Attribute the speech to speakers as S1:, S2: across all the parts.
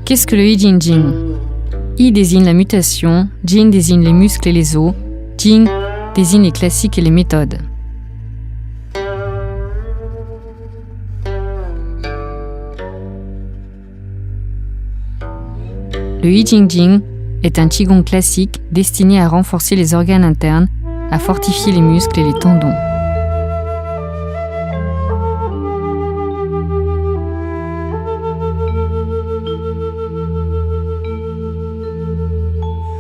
S1: Qu'est-ce que le I Ching Ching? I désigne la mutation, Jing désigne les muscles et les os, Jing désigne les classiques et les méthodes. Le I Ching Ching est un Qigong classique destiné à renforcer les organes internes, à fortifier les muscles et les tendons.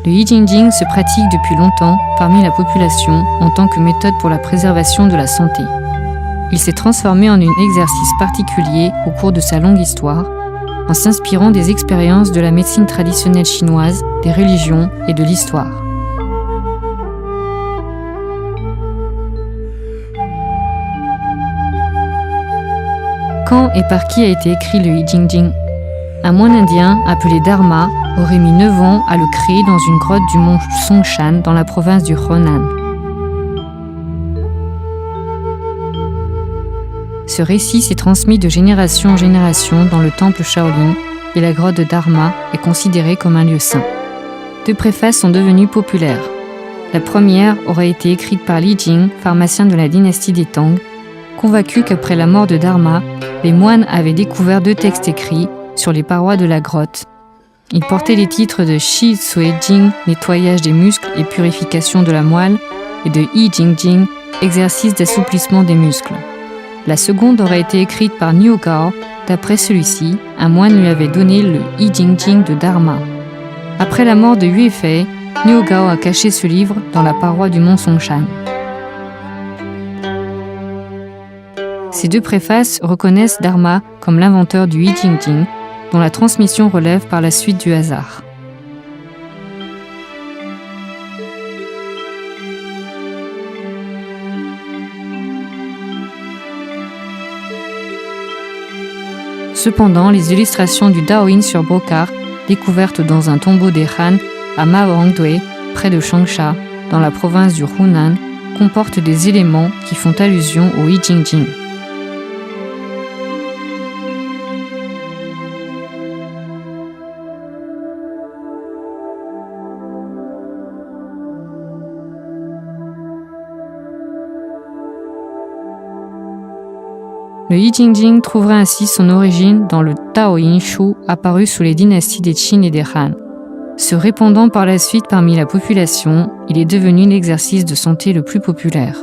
S1: Le I Ching Ching se pratique depuis longtemps parmi la population en tant que méthode pour la préservation de la santé. Il s'est transformé en un exercice particulier au cours de sa longue histoire, en s'inspirant des expériences de la médecine traditionnelle chinoise, des religions et de l'histoire. Quand et par qui a été écrit le I Ching Ching? Un moine indien appelé Dharma aurait mis 9 ans à le créer dans une grotte du mont Songshan dans la province du Hunan. Ce récit s'est transmis de génération en génération dans le temple Shaolin et la grotte de Dharma est considérée comme un lieu saint. 2 préfaces sont devenues populaires. La première aurait été écrite par Li Jing, pharmacien de la dynastie des Tang, convaincu qu'après la mort de Dharma, les moines avaient découvert 2 textes écrits sur les parois de la grotte. Ils portaient les titres de Shi Sui Jing, nettoyage des muscles et purification de la moelle, et de I Ching Ching, exercice d'assouplissement des muscles. La seconde aurait été écrite par Niu Gao. D'après celui-ci, un moine lui avait donné le I Ching Ching de Dharma. Après la mort de Yue Fei, Niu Gao a caché ce livre dans la paroi du mont Songshan. Ces 2 préfaces reconnaissent Dharma comme l'inventeur du I Ching Ching, dont la transmission relève par la suite du hasard. Cependant, les illustrations du Daoyin sur brocart, découvertes dans un tombeau des Han à Mawangdui, près de Changsha, dans la province du Hunan, comportent des éléments qui font allusion au I Ching Ching. Le I Ching Ching trouvera ainsi son origine dans le Tao Yin Shu apparu sous les dynasties des Qin et des Han. Se répandant par la suite parmi la population, il est devenu l'exercice de santé le plus populaire.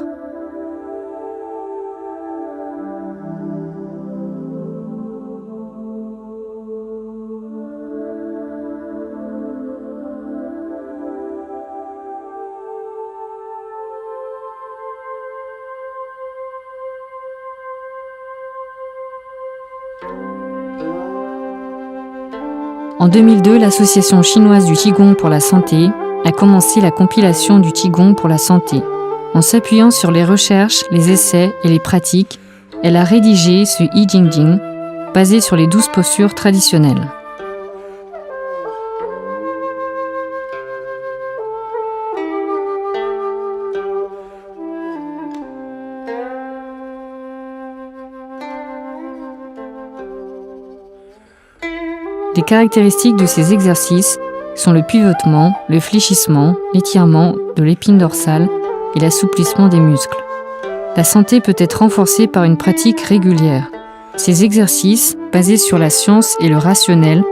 S1: En 2002, l'association chinoise du Qigong pour la santé a commencé la compilation du Qigong pour la santé. En s'appuyant sur les recherches, les essais et les pratiques, elle a rédigé ce I Ching Ching, basé sur les 12 postures traditionnelles. Les caractéristiques de ces exercices sont le pivotement, le fléchissement, l'étirement de l'épine dorsale et l'assouplissement des muscles. La santé peut être renforcée par une pratique régulière. Ces exercices, basés sur la science et le rationnel,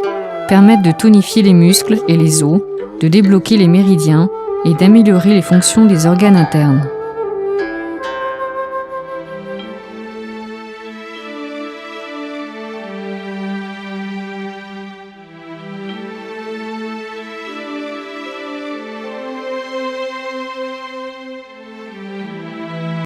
S1: permettent de tonifier les muscles et les os, de débloquer les méridiens et d'améliorer les fonctions des organes internes.